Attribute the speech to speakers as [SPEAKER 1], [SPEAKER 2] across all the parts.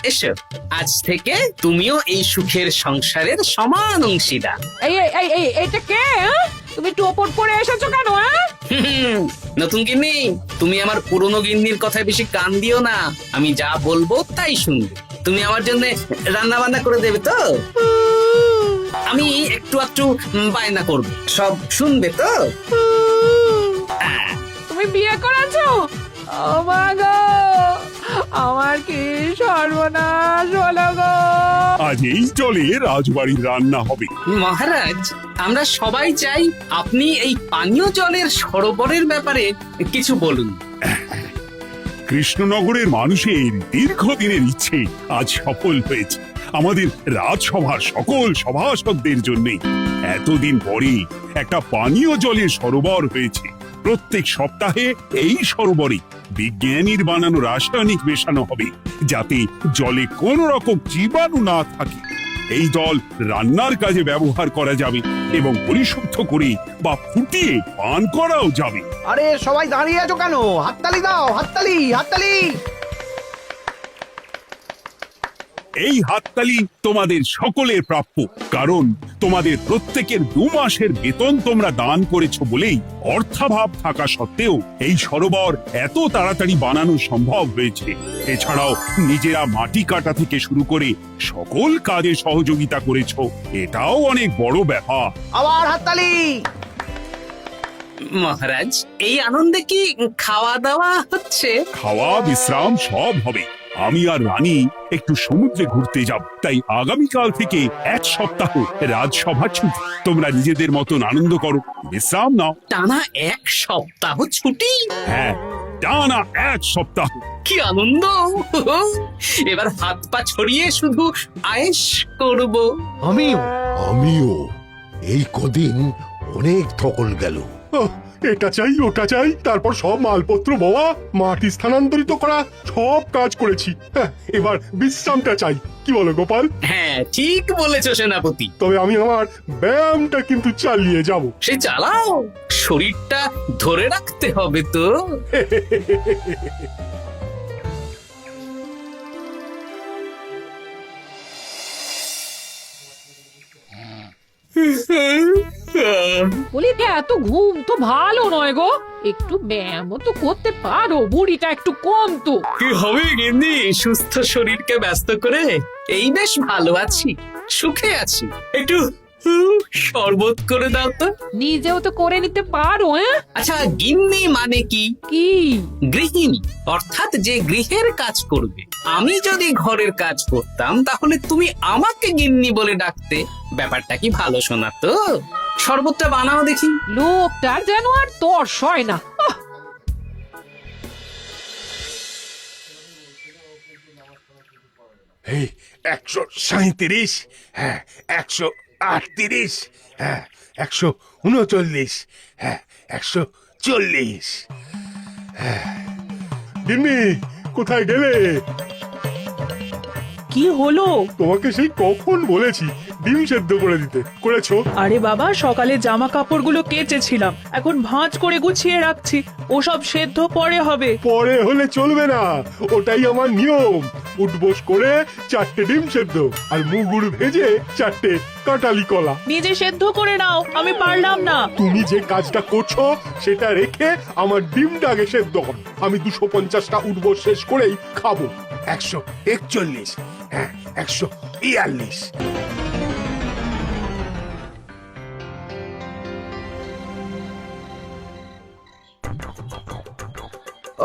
[SPEAKER 1] এসো, আজ থেকে তুমিও এই সুখের সংসারের সমান অংশীদার।
[SPEAKER 2] এইটা কে? তুমি টোপর পরে এসেছো কেন?
[SPEAKER 1] নতুন গিন্নি, তুমি আমার পুরনো গিন্নির কথায় বেশি কান দিও না। আমি যা বলবো তাই শুনবে। তুমি আমার জন্য রান্না বান্না করে দেবে তো? আমি একটু একটু বায়না করবো, সব শুনবে তো?
[SPEAKER 2] তুমি বিয়ে করেছো? ও মা গো, আমার কি সর্বনাশ হলো গো।
[SPEAKER 3] আজ এই জলে রাজবাড়ির রান্না হবে।
[SPEAKER 1] মহারাজ, আমরা সবাই চাই আপনি এই পানীয় জলের সরোবরের ব্যাপারে কিছু বলুন।
[SPEAKER 3] কৃষ্ণনগরের মানুষের দীর্ঘদিনের ইচ্ছে আজ সফল হয়েছে। আমাদের রাজসভার সকল সভাসদদের জন্য এতদিন পরে একটা পানীয় জলের সরোবর হয়েছে। প্রত্যেক সপ্তাহে এই সরোবরে বিজ্ঞানীর বানানো রাসায়নিক মেশানো হবে, যাতে জলে কোনো রকম জীবাণু না থাকে। এই জল রান্নার কাজে ব্যবহার করা যাবে এবং পরিশুদ্ধ করে বা ফুটিয়ে পান করাও যাবে।
[SPEAKER 4] আরে সবাই দাঁড়িয়ে আছো কেন? হাততালি দাও, হাততালি, হাততালি।
[SPEAKER 3] এই হাততালি তোমাদের সকলের প্রাপ্য, কারণ তোমাদের প্রত্যেকের 2 মাসের বেতন তোমরা দান করেছো বলেই অর্থাভাব থাকা সত্ত্বেও এই সরোবর এত তাড়াতাড়ি বানানো সম্ভব হয়েছে। এছাড়াও নিজেরা মাটি কাটা থেকে শুরু করে সকল কাজে সহযোগিতা করেছো, এটাও অনেক বড় ব্যাপার।
[SPEAKER 4] আবার হাততালি।
[SPEAKER 1] মহারাজ, এই আনন্দে কি খাওয়া দাওয়া হচ্ছে?
[SPEAKER 3] খাওয়া বিশ্রাম সব হবে। আমি আর রানী একটু সমুদ্রে ঘুরতে যাব, তাই আগামীকাল থেকে 1 সপ্তাহ রাজসভা ছুটি। তোমরা নিজেদের মতন আনন্দ করো, বিশ্রাম নাও।
[SPEAKER 1] টানা 1 সপ্তাহ ছুটি?
[SPEAKER 3] হ্যাঁ, টানা 1 সপ্তাহ।
[SPEAKER 1] কি আনন্দ! এবার হাত পা ছড়িয়ে শুধু আয়েশ করব।
[SPEAKER 5] আমিও এই কদিন অনেক ধকল গেল।
[SPEAKER 6] এটা চাই ওটা চাই, তারপর সব মালপত্র বওয়া, মাটি স্থানান্তরিত করা, সব কাজ করেছি। এবার বিশ্রামটা চাই। কি বলো গোপাল?
[SPEAKER 1] হ্যাঁ, ঠিক বলেছো সেনাপতি।
[SPEAKER 6] তবে আমি আমার ব্যায়ামটা কিন্তু চালিয়ে যাব।
[SPEAKER 1] সে চালাও, শরীরটা ধরে রাখতে হবে তো।
[SPEAKER 2] বলি এত ঘুম তো ভালো নয় গো, একটু ব্যায়ামও তো করতে পারো, বুড়িটা একটু কম তো।
[SPEAKER 1] কি হবে গিন্নি, সুস্থ শরীরকে ব্যস্ত করে এই বেশ ভালো আছি, সুখে আছি। একটু শরবত করে দাও তো।
[SPEAKER 2] নিজেও তো করে নিতে পারো।
[SPEAKER 1] আচ্ছা, গিন্নি মানে কি?
[SPEAKER 2] কি?
[SPEAKER 1] গৃহিণী, অর্থাৎ যে গৃহের কাজ করবে। আমি যদি ঘরের কাজ করতাম তাহলে তুমি আমাকে গিন্নি বলে ডাকতে। ব্যাপারটা কি ভালো শোনা তো? শরবতটা বানাও দেখি।
[SPEAKER 2] লোকটার যেন আর তর্স হয় না।
[SPEAKER 6] এই 137, হ্যাঁ 138, হ্যাঁ 139, হ্যাঁ 140। গিন্নি, কোথায় গেলে?
[SPEAKER 7] কি হলো?
[SPEAKER 6] তোমাকে সেই কখন বলেছি ডিম সেদ্ধ করে দিতে, করেছো?
[SPEAKER 7] আরে বাবা, সকালে জামা কাপড়গুলো কেচেছিলাম, এখন ভাঁজ করে গুছিয়ে রাখছি। ওসব সেদ্ধ পরে হবে।
[SPEAKER 6] পরে হলে চলবে না, ওটাই আমার নিয়ম। উঠবোস করে 4টে ডিম সেদ্ধ আর মুগুর ভেজে 4টে কাঁটালি কলা।
[SPEAKER 7] নিজে সেদ্ধ করে নাও, আমি পারলাম না।
[SPEAKER 6] তুমি যে কাজটা করছো সেটা রেখে আমার ডিমটা আগে সেদ্ধ করো। আমি 250টা উঠবোস শেষ করেই খাবো। 141, হ্যাঁ 142।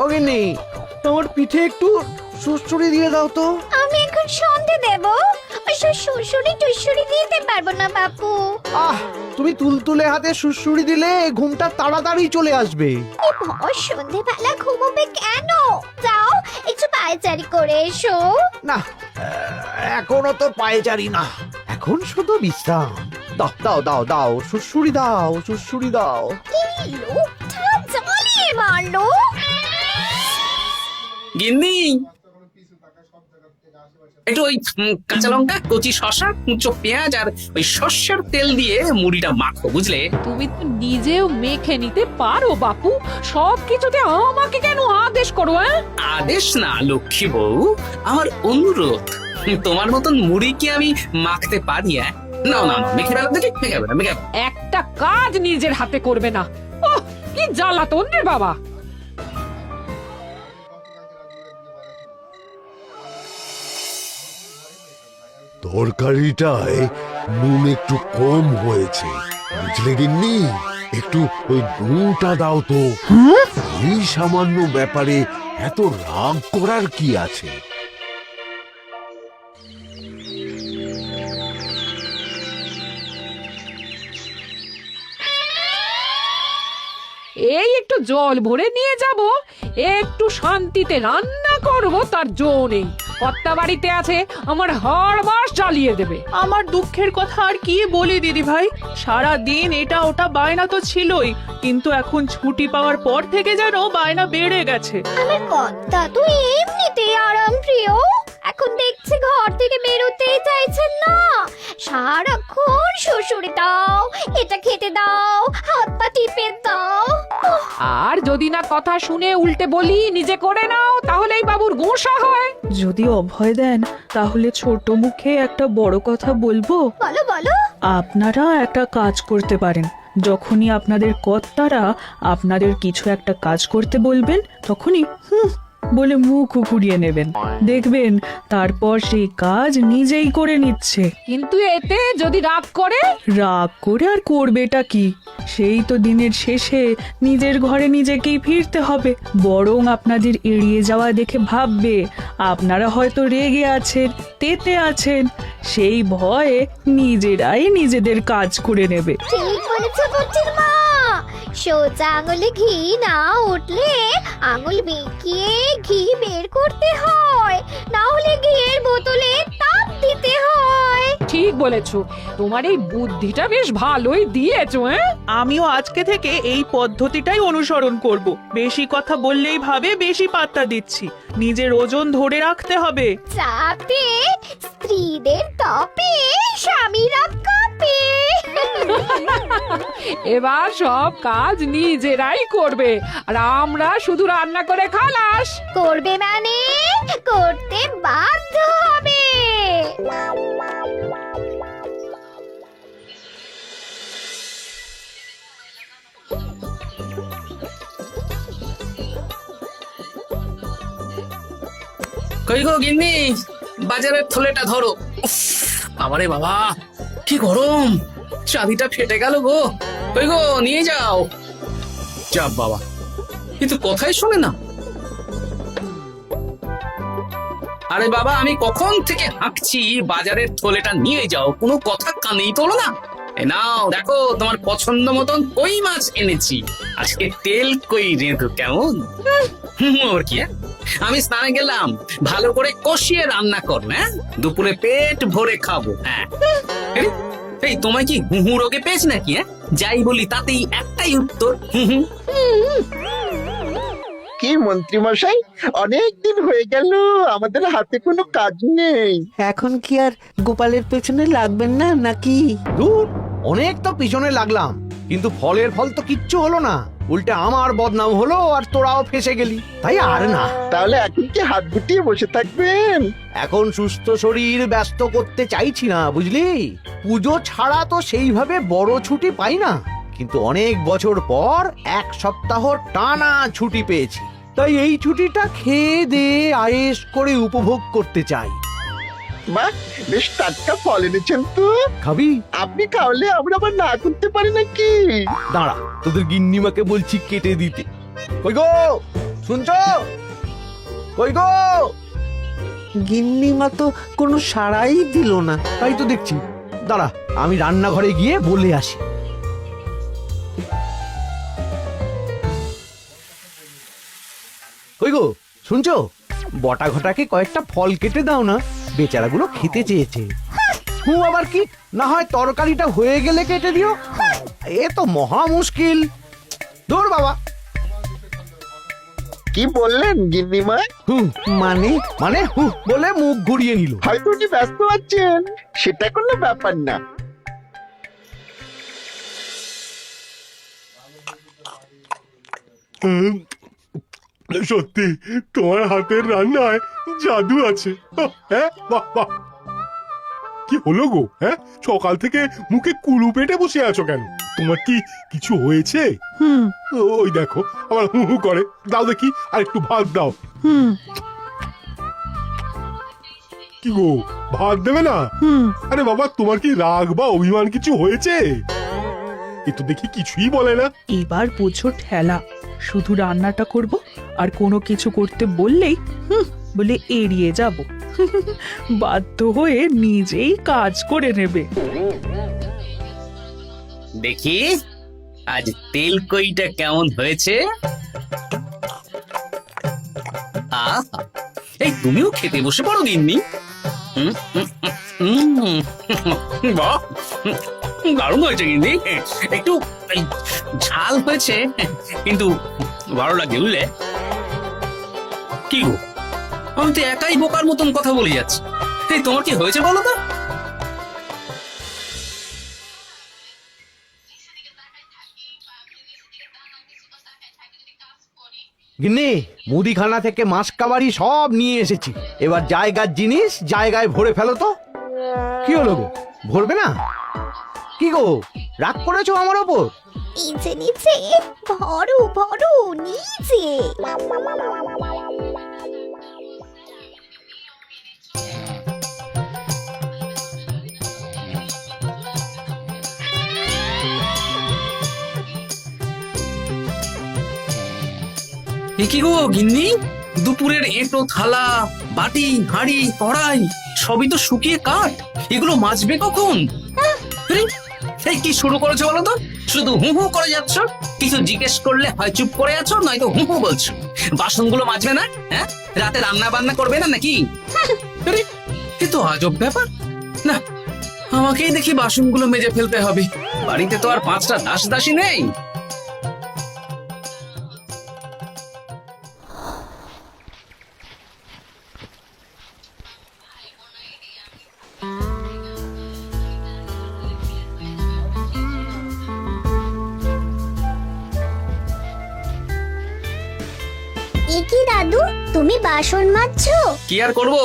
[SPEAKER 4] ও গিন্নি, তোমার পিঠে একটু সুড়সুড়ি দিয়ে দাও তো।
[SPEAKER 8] আমি এখন সন্ধে দেব, সুড়সুড়ি টুসুড়ি দিতে পারবো না বাপু।
[SPEAKER 4] তুমি তুলতুলে হাতে সুড়সুড়ি দিলে ঘুমটা তাড়াতাড়ি চলে আসবে।
[SPEAKER 8] সন্ধেবেলা ঘুমোবে কেন? যাও একটু পায়চারি করে এসো।
[SPEAKER 4] না, এখনো তো পায়চারি না, এখন শুধু বিশ্রাম। দাও দাও দাও দাও, সুড়সুড়ি দাও, সুড়সুড়ি দাও।
[SPEAKER 8] এই লোকটা জ্বালিয়ে মারলো।
[SPEAKER 1] গিন্নি, একটু ওই কাঁচা লঙ্কা, কচি শসা, কুচো পেঁয়াজ আর ওই সর্ষের তেল দিয়ে মুড়িটা মাখো, বুঝলে?
[SPEAKER 2] তুমি তো নিজেও মেখে নিতে পারো বাপু, সব কিছুতে আমাকে কেন আদেশ করো?
[SPEAKER 1] আদেশ না লক্ষ্মী বউ, আমার অনুরোধ। তোমার মতন মুড়ি কি আমি মাখতে পারি? না না না, মেখে বেলা দেখে মেখে বেলা মেখে বেলা।
[SPEAKER 2] একটা কাজ নিজের হাতে করবে না, ওহ কি জ্বালাতন রে বাবা।
[SPEAKER 5] তরকারিটায় নুন একটু কম হয়েছে, বুঝলে গিন্নি? একটু ওই নুনটা দাও তো। এই সামান্য ব্যাপারে এত রাগ করার কি আছে?
[SPEAKER 2] এই একটু জল ভরে নিয়ে যাব, একটু শান্তিতে রান্না করব, তার জো নেই। কর্তা বাড়িতে আছে, আমার হাড় মাস জ্বালিয়ে দেবে।
[SPEAKER 7] আমার দুঃখের কথা আর কি বলি দিদি ভাই, সারা দিন এটা ওটা বায়না তো ছিলই, কিন্তু এখন ছুটি পাওয়ার পর থেকে যেন বায়না বেড়ে গেছে।
[SPEAKER 8] আমার কর্তা তো এমনিতেই আরাম প্রিয়, এখন দেখছি ঘর থেকে বেরোতেই চাইছেন না। সারাক্ষণ শ্বশুরে দাও, এটা খেতে দাও, হাত পা টিপে দাও।
[SPEAKER 2] আর যদি না কথা শুনে উল্টে বলি নিজে করে নাও, তাহলেই বাবুর গোসা হয়।
[SPEAKER 7] যদি অভয় দেন তাহলে ছোট মুখে একটা বড় কথা বলবো।
[SPEAKER 8] বলো বলো।
[SPEAKER 7] আপনারা একটা কাজ করতে পারেন, যখনই আপনাদের কর্তারা আপনাদের কিছু একটা কাজ করতে বলবেন, তখনই বলে মুখ ঘুরিয়ে নেবেন, দেখবেন তারপর সেই কাজ নিজেই করে নিচ্ছে।
[SPEAKER 2] কিন্তু এতে যদি রাগ করে?
[SPEAKER 7] রাগ করে আর করবেটা কি, সেই তো দিনের শেষে নিজের ঘরে নিজেকেই ফিরতে হবে। বরং আপনাদের এড়িয়ে যাওয়া দেখে ভাববে আপনারা হয়তো রেগে আছেন, তেতে আছেন, সেই ভয়ে নিজেরাই নিজেদের কাজ করে নেবে।
[SPEAKER 8] ঠিক বলেছো বুচির মা, সোজা আঙুলে ঘি না উঠলে আঙুল বেঁকিয়ে ঘি বের করতে হয়, না হলে ঘিয়ের বোতলে তাপ দিতে হয়।
[SPEAKER 2] ঠিক বলেছো, তোমার এই বুদ্ধিটা বেশ ভালোই দিয়েছো।
[SPEAKER 7] আমিও আজকে থেকে এই পদ্ধতিটাই অনুসরণ করব। বেশি কথা বললেই ভাবে বেশি পাত্তা দিচ্ছি, নিজের ওজন ধরে রাখতে হবে।
[SPEAKER 8] চাপে স্ত্রীদের তপে স্বামীরা কাঁপে।
[SPEAKER 2] এবার সব কাজ নিজেরাই করবে, আর আমরা শুধু রান্না করে খালাস।
[SPEAKER 8] করবে মানে করতে বাধ্য হবে।
[SPEAKER 1] কই গো গিন্নি, বাজারের থলেটা ধরো। উফ, বাবারে বাবা, কি গরম, চাবিটা ফেটে গেল গো। কই গো, নিয়ে যাও। যা বাবা, কিন্তু কথাই শোনে না। আরে বাবা, আমি কখন থেকে হাঁকছি বাজারের থলেটা নিয়ে যাও, কোনো কথা কানেই তোলো না। এ নাও দেখো, তোমার পছন্দ মতন কই মাছ এনেছি, আজকে তেল কই রেঁধো কেমন। ওর কি, আমি স্নানে গেলাম, ভালো করে কষিয়ে রান্না কর, হ্যাঁ, দুপুরে পেট ভরে খাবো। হ্যাঁ, এই তোমায় কি হুহু রোগে পেয়েছি নাকি? হ্যাঁ, যাই বলি তাতেই একটাই উত্তর, হুহু।
[SPEAKER 9] কি মন্ত্রী মশাই, অনেক দিন হয়ে গেল আমাদের হাতে কোনো কাজ নেই।
[SPEAKER 4] এখন কি আর গোপালের পেছনে লাগবেন না নাকি? দূর, অনেক তো পিছনে লাগলাম, কিন্তু ফলের ফল তো কিচ্ছু হলো না, উল্টে আমার বদনাম হলো আর তোরাও ফেসে গেলি। তাই আর না।
[SPEAKER 9] তাহলে এখন কি হাত গুটিয়ে বসে থাকবেন?
[SPEAKER 4] এখন সুস্থ শরীর ব্যস্ত করতে চাইছি না, বুঝলি? পুজো ছাড়া তো সেইভাবে বড় ছুটি পাই না, কিন্তু অনেক বছর পর এক সপ্তাহ টানা ছুটি পেয়েছি, তাই এই ছুটিটা খেয়ে দিয়ে আয়েশ করে উপভোগ করতে চাই।
[SPEAKER 9] বাহ, বেশ টাটকা ফল এনেছেন তো।
[SPEAKER 4] খাবি?
[SPEAKER 9] আপনি খাওয়ালে আমরা আবার না করতে পারি নাকি?
[SPEAKER 4] দাঁড়া, তোদের গিন্নিমাকে বলছি কেটে দিতে। কই গো, শুনছো? কই গো? গিন্নিমা তো কোনো সাড়াই দিল না, তাই তো দেখছি। দাঁড়া, আমি রান্নাঘরে গিয়ে বলে আসি। কই গো, শুনছো? বটা ঘটাকে কয়েকটা ফল কেটে দাও না, বেচারাগুলো খেতে চেয়েছে। আবার কি, না হয় তরকারিটা হয়ে গেলে কেটে দিও। এ তো মহা মুশকিল। দূর বাবা।
[SPEAKER 9] কি বললেন গিন্নিমা?
[SPEAKER 4] মানে মানে বলে মুখ ঘুরিয়ে নিল।
[SPEAKER 9] হয়তো উনি ব্যস্ত আছেন, সেটা কোনো ব্যাপার না।
[SPEAKER 6] সত্যি তোমার হাতের রান্নায় জাদু আছে। হ্যাঁ, বাহ বাহ। কি হলো গো? হ্যাঁ, সকাল থেকে মুখে কুলু পেটে বসে আছো কেন? তোমার কি কিছু হয়েছে? ওই দেখো আবার হু হু করে। দাও দেখি, আর একটু ভাত দাও। কি গো, ভাত দেবে না? আরে বাবা, তোমার কি রাগ বা অভিমান কিছু হয়েছে? এ তো দেখি কিছুই বলে না।
[SPEAKER 7] এবার বোঝো ঠেলা, শুধু রান্নাটা করব আর কোনো কিছু করতে বললেই বলে এড়িয়ে যাব। বাধ্য হয়ে নিজেই কাজ করে নেবে।
[SPEAKER 1] দেখি আজ তেল কইটা কেমন হয়েছে। আহা, এই তুমিও খেতে বসে পড়ো গিন্নি। বাহ, দারুণ হয়েছে গিন্নি। একটু ঝাল হয়েছে, কিন্তু ভালো লাগে বুঝলে। কি গো, আমি তো একাই বোকার মতন কথা বলে যাচ্ছি। এই তোমার কি হয়েছে বলো তো?
[SPEAKER 4] গিন্নি, মুদিখানা থেকে মাসকাবারি সব নিয়ে এসেছি। এবার জায়গার জিনিস জায়গায় ভরে ফেলো তো। কি হলো গো, ভরবে না? কি গো, রাগ করেছো আমার ওপর?
[SPEAKER 8] নিচে নিচে ভরো ভরো নিচে।
[SPEAKER 1] এ কি গো গিন্নি, দুপুরের এঁটো থালা, বাটি, হাঁড়ি, কড়াই সবই তো শুকিয়ে কাঠ। এগুলো মাজবে কখন? আরে, এই কি শুরু করেছো বলো তো? শুধু হু হু করে যাচ্ছ। কিছু জিজ্ঞেস করলে হয় চুপ করে আছো, নয়তো হু হু বলছো। বাসনগুলো মাজবে না? হ্যাঁ, রাতে রান্না বান্না করবে না নাকি? আরে, এ তো আজব ব্যাপার। না, আমাকেই দেখি বাসনগুলো মেজে ফেলতে হবে। বাড়িতে তো আর 5টা দাস দাসী নেই।
[SPEAKER 8] এ কি দাদু, তুমি বাসন মাজছো?
[SPEAKER 1] কি আর করবো,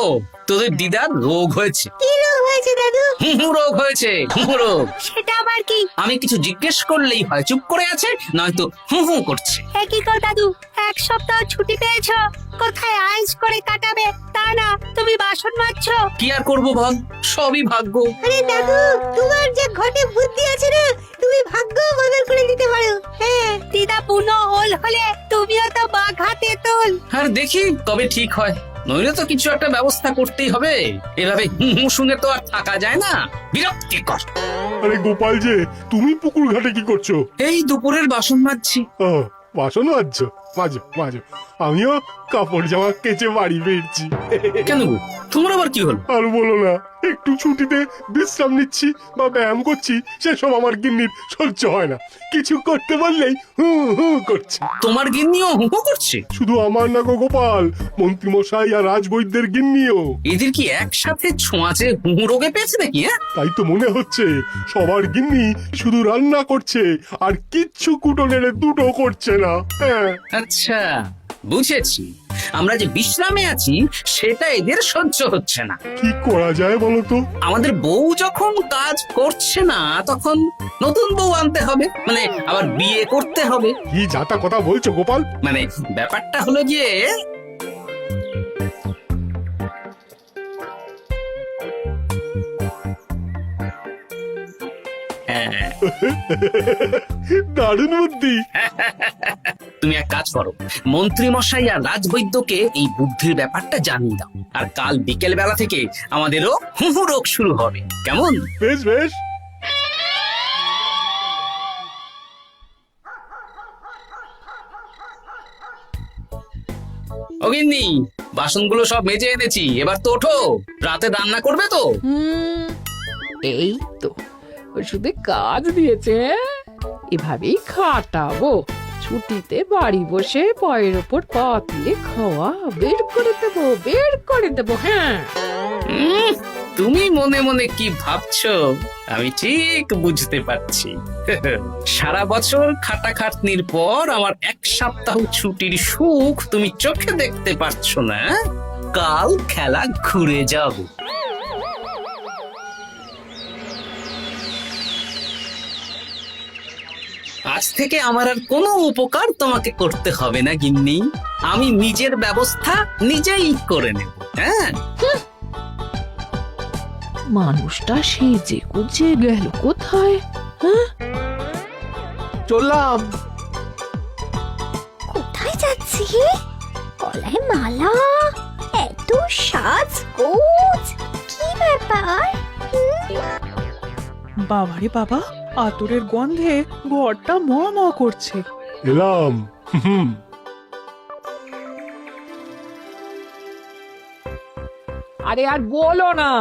[SPEAKER 1] তোদের দিদার রোগ হয়েছে।
[SPEAKER 8] কি রোগ হয়েছে দাদু?
[SPEAKER 1] হুহু রোগ হয়েছে, হুহু রোগ।
[SPEAKER 8] সেটা আবার কি?
[SPEAKER 1] আমি কিছু জিজ্ঞেস করলেই হয় চুপ করে আছে, নয়তো হু হু করছে।
[SPEAKER 8] কি কর দাদু, 1 সপ্তাহ ছুটি পেয়েছো, কোথায় আইস করে কাটাবে তা না তুমি বাসন মাজছো।
[SPEAKER 1] কি আর করবো বল, সবই ভাগ্য।
[SPEAKER 8] আরে দাদু, তোমার যে ঘটে বুদ্ধি আছে না, তুমি ভাগ্য বদল করে দিতে পারো। হ্যাঁ, দিদা পুনো ওল হলে তুমিও তো বাঘাতে তোল।
[SPEAKER 1] আর দেখি কবে ঠিক হয়, নইলে তো কিছু একটা ব্যবস্থা করতেই হবে। এভাবে হু হু শুনে তো আর থাকা যায় না, বিরক্তিকর।
[SPEAKER 6] আরে গোপাল যে, তুমি পুকুর ঘাটে কি করছো?
[SPEAKER 1] এই দুপুরের বাসন মাজছি।
[SPEAKER 6] ও, বাসন মাজছো? মাজো মাজো, আমিও কাপড় জামা কেচে বাড়ি ফিরছি।
[SPEAKER 1] কেন গো, তোমার আবার কি হলো?
[SPEAKER 6] আর বলো না, একটু ছুটিতে বিশ্রাম নিচ্ছি বা ব্যায়াম করছি, সেসব আমার গিন্নির সহ্য হয় না। কিছু করতে বললেই হু হু করছে।
[SPEAKER 1] তোমার গিন্নিও হু হু করছে?
[SPEAKER 6] শুধু আমার না গো গোপাল, মন্ত্রীমশাই আর রাজবৈদ্যের গিন্নিও।
[SPEAKER 1] এদের কি একসাথে ছোঁয়াচে হু হু রোগে পেয়েছে নাকি? হ্যাঁ,
[SPEAKER 6] তাই তো মনে হচ্ছে সবার গিন্নি শুধু রান্না করছে আর কিচ্ছু কুটো নেড়ে দুটো করছে না। হ্যাঁ,
[SPEAKER 1] আচ্ছা বুঝেছি, আমরা যে বিশ্রামে আছি সেটা এদের সহ্য হচ্ছে না।
[SPEAKER 6] কি করা যায় বলো তো?
[SPEAKER 1] আমাদের বউ যখন কাজ করছে না, তখন নতুন বউ আনতে হবে, মানে আবার বিয়ে করতে হবে।
[SPEAKER 6] কি যাতা কথা বলছো গোপাল?
[SPEAKER 1] মানে ব্যাপারটা হলো গিয়ে,
[SPEAKER 6] দারুণ বুদ্ধি।
[SPEAKER 1] তুমি এক কাজ করো, মন্ত্রী মশাই আর রাজবৈদ্যকে এই বুদ্ধির ব্যাপারটা জানিয়ে দাও, আর কাল বিকেল বেলা থেকে আমাদেরও হুহু রোগ শুরু হবে। কেমন?
[SPEAKER 6] বেশ বেশ।
[SPEAKER 1] অগিন্নি, বাসনগুলো সব মেজে এনেছি, এবার তো ওঠো। রাতে রান্না করবে তো?
[SPEAKER 2] এই তো ওষুধে কাজ দিয়েছে, এভাবেই খাটাবো। ছুটিতে বাড়ি বসে পায়ের ওপর পা তুলে খাওয়া বের করে দেবো হ্যাঁ।
[SPEAKER 1] উম, তুমি মনে মনে কি ভাবছো আমি ঠিক বুঝতে পারছি। সারা বছর খাটাখাটনির পর আমার 1 সপ্তাহ ছুটির সুখ তুমি চোখে দেখতে পারছো না। কাল খেলা ঘুরে যাবে। আজ থেকে আমার আর কোনো উপকার তোমাকে করতে হবে না গিন্নি। আমি নিজের ব্যবস্থা নিজেই করে নেব। হ্যাঁ,
[SPEAKER 2] মানুষটা সেজে গুজে গেল কোথায়?
[SPEAKER 4] চললাম।
[SPEAKER 8] কোথায় যাচ্ছি? গলায় মালা, এত সাজগোজ, কি ব্যাপার?
[SPEAKER 7] বাবারে বাবা, আতরের গন্ধে ঘরটা ম ম করছে।
[SPEAKER 6] এলাম। হুম।
[SPEAKER 2] আরে আর বলো না,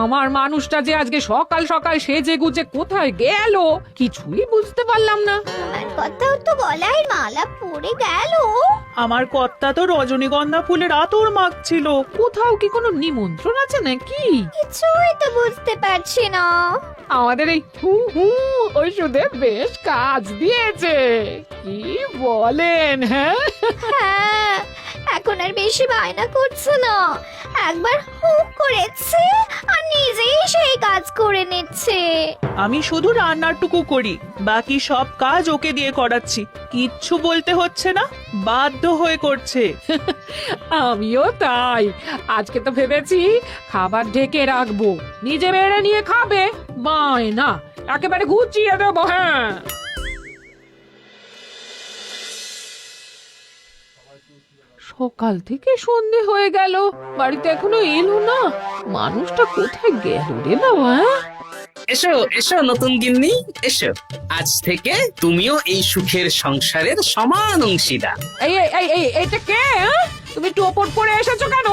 [SPEAKER 2] আমার মানুষটা যে আজকে সকাল সকাল সেজে গুজে কোথায় গেল কিছুই বুঝতে পারলাম না।
[SPEAKER 8] আমার কথাও তো গলায় মালা পড়ে গেল।
[SPEAKER 7] আমার কর্তা তো রজনীগন্ধা ফুলের আতর মাখছিল।
[SPEAKER 2] কোথাও কি কোনো নিমন্ত্রণ আছে নাকি?
[SPEAKER 8] কিছুই তো বুঝতে পারছি না।
[SPEAKER 2] আমাদের এই ওষুধে বেশ কাজ দিয়েছে, কি বলেন? হ্যাঁ,
[SPEAKER 8] হ্যাঁ, এখন আর বেশি বায়না করছে না। একবার হুক করেছে আর নিজেই সেই কাজ করে নিচ্ছে।
[SPEAKER 7] আমি শুধু রান্নারটুকু করি, বাকি সব কাজ ওকে দিয়ে করাচ্ছি। কিচ্ছু বলতে হচ্ছে না, বাধ্য হয়ে করছে।
[SPEAKER 2] আমিও তাই। আজকে তো ভেবেছি খাবার ঢেকে রাখবো, নিজে বেড়ে নিয়ে খাবে। না, একেবারে গুছিয়ে দেবো। হ্যাঁ, সকাল থেকে সন্ধে হয়ে গেল, বাড়িতে এখনো এলো না। মানুষটা কোথায় গেল রে বাবা?
[SPEAKER 1] এসো এসো নতুন গিন্নি, এসো। আজ থেকে তুমিও এই সুখের সংসারের সমান অংশীদার।
[SPEAKER 2] এইটা কে? তুমি টোপর পরে এসেছো কেন?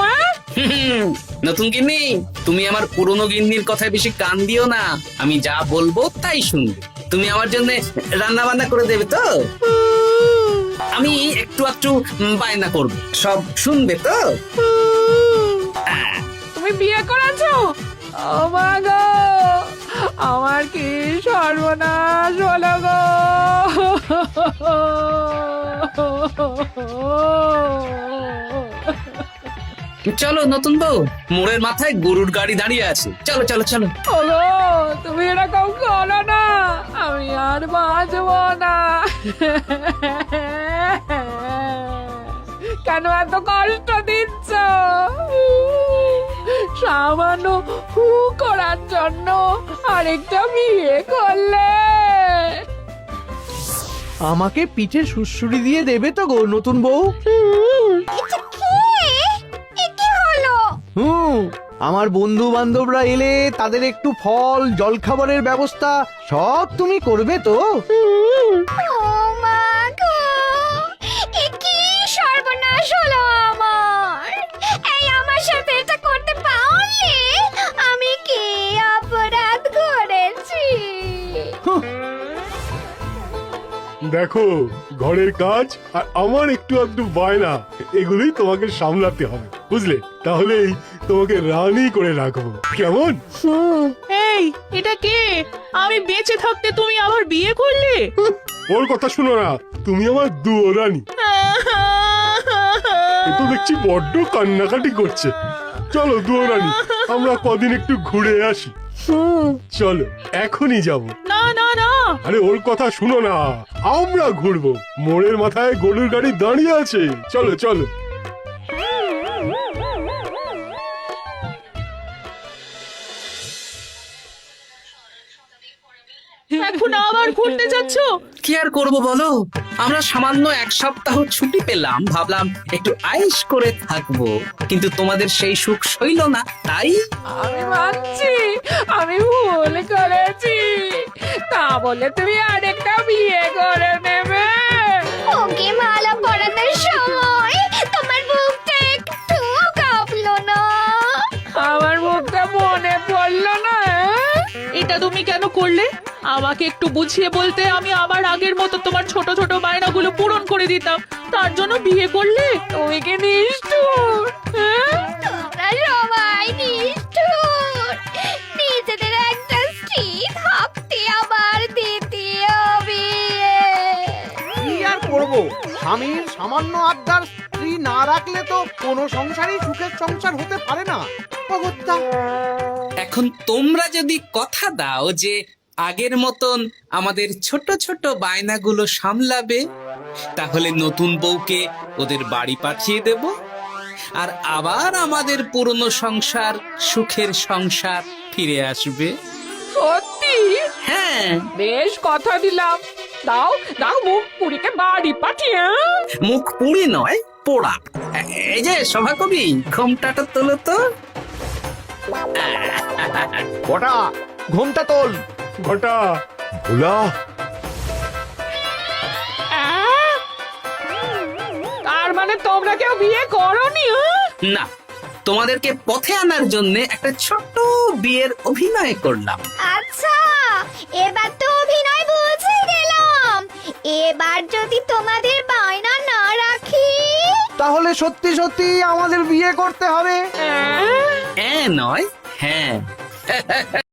[SPEAKER 1] নতুন গিন্নি, তুমি আমার পুরনো গিন্নির কথায় বেশি কান দিও না। আমি যা বলবো তাই শুনবে। তুমি আমার জন্য রান্না বান্না করে দেবে তো? আমি একটু একটু বায়না করবো, সব শুনবে তো?
[SPEAKER 2] তুমি বিয়ে করেছো? ও মা গো, আমার কি সর্বনাশ হলো গো!
[SPEAKER 1] চলো নতুন বউ, মোড়ের মাথায় গরুর গাড়ি দাঁড়িয়ে আছে। চলো চলো চলো।
[SPEAKER 2] ওগো, তুমি এরকম করো না, আমি আর বাঁচবো না। কেন এত কষ্ট দিচ্ছ? সামান্য হু করার জন্য আরেকটা বিয়ে করলে?
[SPEAKER 4] আমাকে পিঠে সুড়সুড়ি দিয়ে দেবে তো গো নতুন বউ?
[SPEAKER 8] এটা কে? এ কি হলো?
[SPEAKER 4] আমার বন্ধু বান্ধবরা এলে তাদের একটু ফল জলখাবারের ব্যবস্থা সব তুমি করবে তো?
[SPEAKER 8] ও মা গো, এ কি সর্বনাশ হলো আমার! এই আমার সাথে এটা করতে পারলে আমি কি অপরাধ করেছি?
[SPEAKER 6] দেখো, ঘরের কাজ আর আমার একটু আধটু বায়না, এগুলোই তোমাকে সামলাতে হবে, বুঝলে? তাহলেই তোমাকে রানী করে রাখবো, কেমন?
[SPEAKER 7] এই, এটা কে? আমি বেঁচে থাকতে তুমি আবার বিয়ে করলে?
[SPEAKER 6] ওর কথা শুনো না, তুমি আমার দুয়ো রানী। এ তো দেখছি বড্ড কান্নাকাটি করছে। চলো দুয়ো রানী, আমরা কদিন একটু ঘুরে আসি। চলো, এখনই যাবো।
[SPEAKER 7] না না না,
[SPEAKER 6] আরে ওর কথা শুনো না, আমরা ঘুরবো। মোড়ের মাথায় গরুর গাড়ি দাঁড়িয়ে আছে। চলো চলো।
[SPEAKER 7] এখন আবার ঘুরতে যাচ্ছ?
[SPEAKER 1] কি আর করবো বলো, আমরা সামান্য 1 সপ্তাহ ছুটি পেলাম, ভাবলাম একটু আয়েশ করে থাকবো, কিন্তু তোমাদের সেই সুখ সইল না, তাই
[SPEAKER 2] আমি মানছি, আমি ভুল করেছি। তা বলে তুমি আরেকটা বিয়ে করে নেবে?
[SPEAKER 8] ওকে মালা পরানোর সময় তোমার বুকটা একটু কাঁপলো না?
[SPEAKER 2] আমার মুখটা মনে পড়লো না?
[SPEAKER 7] এটা তুমি কেন করলে? আমাকে একটু বুঝিয়ে বলতে আমি আবার আগের মতো তোমার ছোট ছোট বায়নাগুলো পূরণ করে দিতাম। তার জন্য বিয়ে করলে?
[SPEAKER 2] তুমি কি নিষ্ঠুর? হ্যাঁ?
[SPEAKER 8] তোমরা সবাই নিষ্ঠুর। নিজেদের একটা স্ত্রী থাকতে আবার দিতে হবে।
[SPEAKER 4] কি আর করবো, স্বামীর সামান্য আবদার স্ত্রী না রাখলে তো কোনো সংসারই সুখের সংসার হতে পারে না। অগত্যা
[SPEAKER 1] এখন তোমরা যদি কথা দাও যে আগের মতন আমাদের ছোট ছোট বায়নাগুলো সামলাবে, তাহলে নতুন বউকে ওদের বাড়ি পাঠিয়ে দেব, আর আবার আমাদের পুরনো সংসার, সুখের সংসার ফিরে আসবে।
[SPEAKER 2] সত্যি?
[SPEAKER 1] হ্যাঁ,
[SPEAKER 2] বেশ কথা দিলাম। দাও দাও মুখ পুরীকে বাড়ি পাঠিয়ে।
[SPEAKER 1] মুখ পুড়ি নয়, পোড়া। এই যে সভাকবি, ঘোমটাটা তোলো তো।
[SPEAKER 4] কটা ঘুমটা তোল।
[SPEAKER 6] ঘটা
[SPEAKER 5] ভোলা,
[SPEAKER 2] তার মানে তোমরা কেউ বিয়ে করোনি?
[SPEAKER 1] না, তোমাদেরকে পথে আনার জন্য একটা ছোট্ট বিয়ের অভিনয় করলাম।
[SPEAKER 8] আচ্ছা, এবার তো অভিনয় বুঝে গেলাম। এবার যদি তোমাদের বায়না না রাখি,
[SPEAKER 4] তাহলে সত্যি সত্যি আমাদের বিয়ে করতে হবে।
[SPEAKER 2] হ্যাঁ?
[SPEAKER 1] নয়, হ্যাঁ।